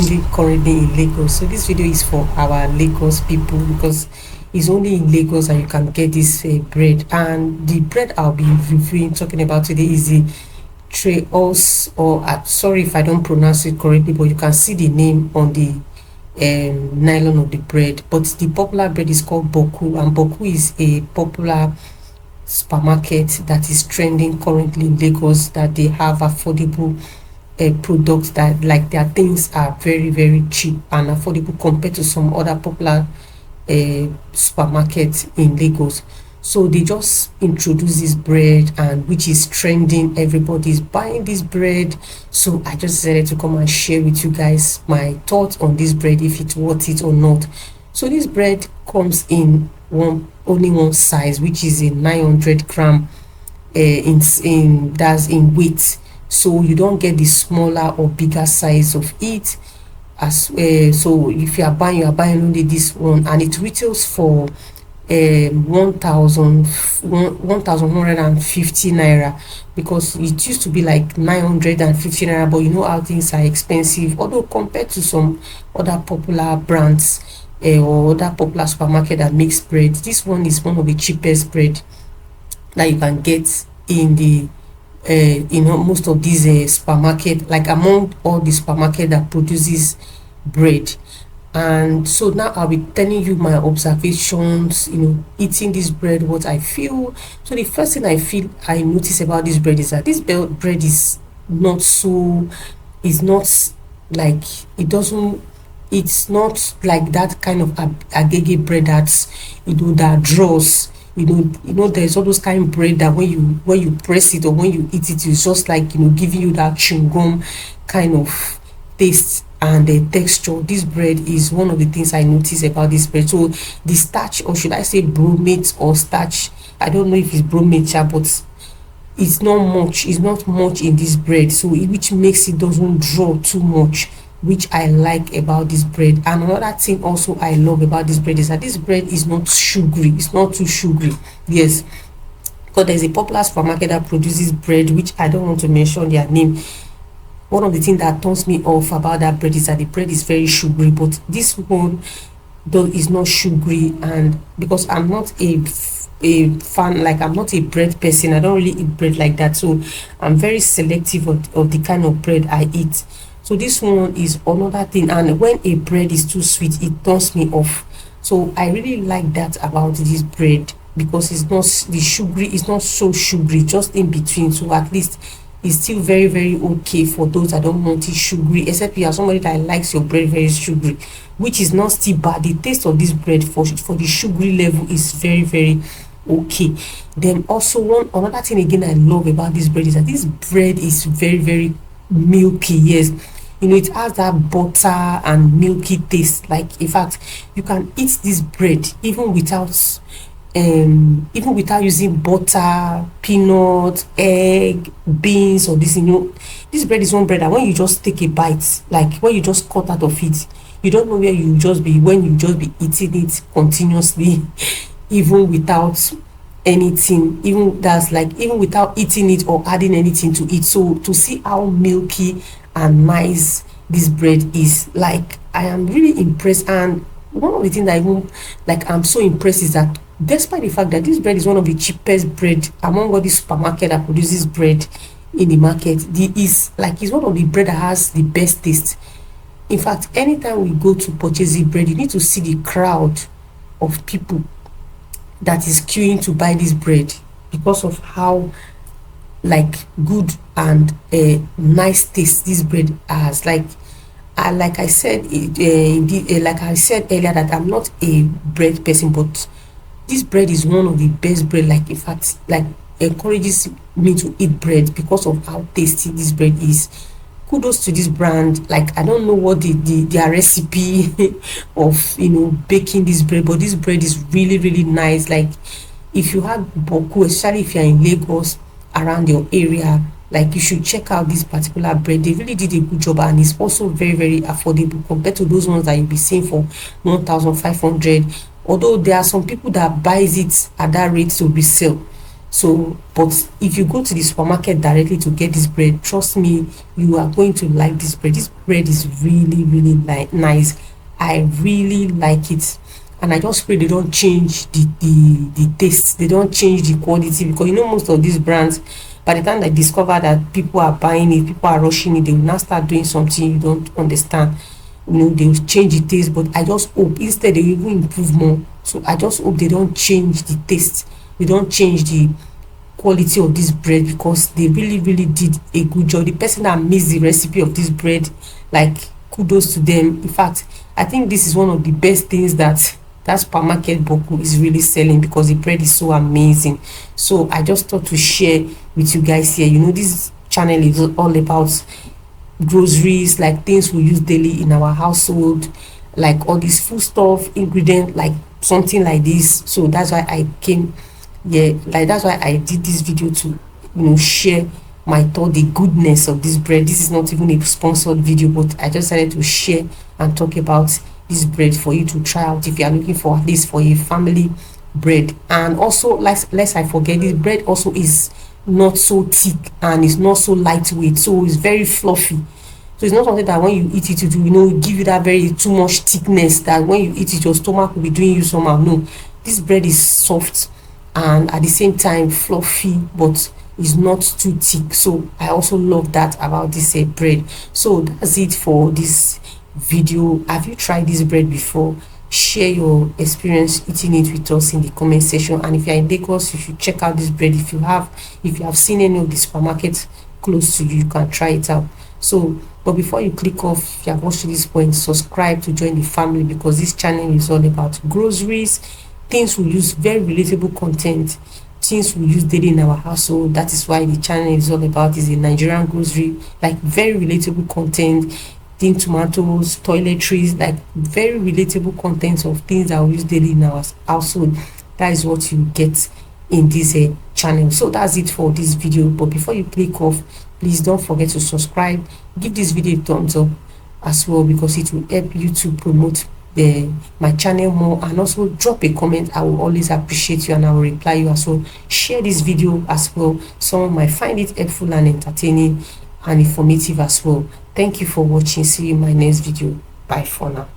trending currently in Lagos. So this video is for our Lagos people because it's only in Lagos that you can get this bread. And the bread I'll be reviewing, talking about today is the Treos, or sorry if I don't pronounce it correctly, but you can see the name on the nylon of the bread. But the popular bread is called Bokku, and Bokku is a popular supermarket that is trending currently in Lagos, that they have affordable products, that like their things are very very cheap and affordable compared to some other popular supermarkets in Lagos. So they just introduced this bread, and which is trending, everybody's buying this bread. So I just decided to come and share with you guys my thoughts on this bread, if it's worth it or not. So this bread comes in only one size, which is a 900 gram in that's in weight. So you don't get the smaller or bigger size of it. As so if you are buying only this one, and it retails for 1150 naira, because it used to be like 950 naira, but you know how things are expensive, although compared to some other popular brands or other popular supermarket that makes bread, this one is one of the cheapest bread that you can get in the most of these supermarket, like among all the supermarket that produces bread. And so now I'll be telling you my observations, eating this bread, what I feel. So the first thing I notice about this bread is that this bread is not so, is not like, it's not like that kind of agege bread that's that draws. There's all those kind of bread that when you press it or when you eat it, it's just like giving you that chewing gum kind of taste and the texture. This bread is one of the things I notice about this bread. So the starch, or should I say bromate or starch, I don't know if it's bromate, but it's not much in this bread, so which makes it doesn't draw too much, which I like about this bread. And another thing also I love about this bread is that this bread is not sugary. It's not too sugary. Yes, because there's a popular supermarket that produces bread, which I don't want to mention their name. One of the things that turns me off about that bread is that the bread is very sugary, but this one though is not sugary. And because I'm not a fan, like I'm not a bread person, I don't really eat bread like that, so I'm very selective of the kind of bread I eat. So this one is another thing, and when a bread is too sweet, it turns me off. So I really like that about this bread, because it's not the sugary, it's not so sugary, just in between. So at least it's still very very okay for those that don't want it sugary, except you are somebody that likes your bread very sugary, which is not still bad. The taste of this bread for the sugary level is very very okay. Then also another thing again I love about this bread is that this bread is very very milky. Yes, it has that butter and milky taste. Like, in fact, you can eat this bread even without using butter, peanut, egg, beans, or this. This bread is one bread that when you just take a bite, like when you just cut out of it, you don't know where you just be when you just be eating it continuously, even without anything, even without eating it or adding anything to it. So to see how milky and nice this bread is, like, I am really impressed. And one of the things that I'm so impressed is that despite the fact that this bread is one of the cheapest bread among all the supermarket that produces bread in the market, it's one of the bread that has the best taste. In fact, anytime we go to purchase the bread, you need to see the crowd of people that is queuing to buy this bread, because of how good and nice taste this bread has. Like I said earlier, that I'm not a bread person, but this bread is one of the best bread. Like, in fact, like, encourages me to eat bread because of how tasty this bread is. Kudos to this brand. Like, I don't know what their recipe of baking this bread, but this bread is really really nice. Like, if you have Bokku, especially if you're in Lagos, around your area, like, you should check out this particular bread. They really did a good job, and it's also very very affordable compared to those ones that you'll be seeing for 1,500. Although there are some people that buys it at that rate to resell. So but if you go to the supermarket directly to get this bread, trust me, you are going to like this bread. This bread is really really nice. I really like it, and I just pray they don't change the taste, they don't change the quality, because you know most of these brands, by the time they discover that people are buying it, people are rushing it, they will now start doing something you don't understand. They will change the taste, but I just hope instead they will even improve more. So I just hope they don't change the taste, they don't change the quality of this bread, because they really really did a good job. The person that makes the recipe of this bread, like, kudos to them. In fact, I think this is one of the best things that supermarket Bokku is really selling, because the bread is so amazing. So I just thought to share with you guys here. This channel is all about groceries, like things we use daily in our household, like all these food stuff ingredient, like something like this. So that's why I came, yeah, like that's why I did this video to share my thought, the goodness of this bread. This is not even a sponsored video, but I just decided to share and talk about this bread for you to try out if you are looking for, at least for a family bread. And also, lest I forget, this bread also is not so thick and it's not so lightweight, so it's very fluffy. So it's not something that when you eat it, it will give you that very too much thickness that when you eat it your stomach will be doing you somehow. No, this bread is soft and at the same time fluffy, but is not too thick. So I also love that about this bread. So that's it for this video. Have you tried this bread before? Share your experience eating it with us in the comment section. And if you're in Lagos, you should check out this bread. If you have seen any of the supermarkets close to you, you can try it out. So but before you click off, if you have watched to this point, subscribe to join the family, because this channel is all about groceries, things we use, very relatable content, things we use daily in our household. That is why the channel is all about, is a Nigerian grocery, like very relatable content, tin tomatoes, toiletries, like very relatable contents of things that we use daily in our household. That is what you get in this channel. So that's it for this video. But before you click off, please don't forget to subscribe, give this video a thumbs up as well, because it will help you to promote my channel more. And also drop a comment. I will always appreciate you and I will reply you as well. Share this video as well, someone might find it helpful and entertaining and informative as well. Thank you for watching. See you in my next video. Bye for now.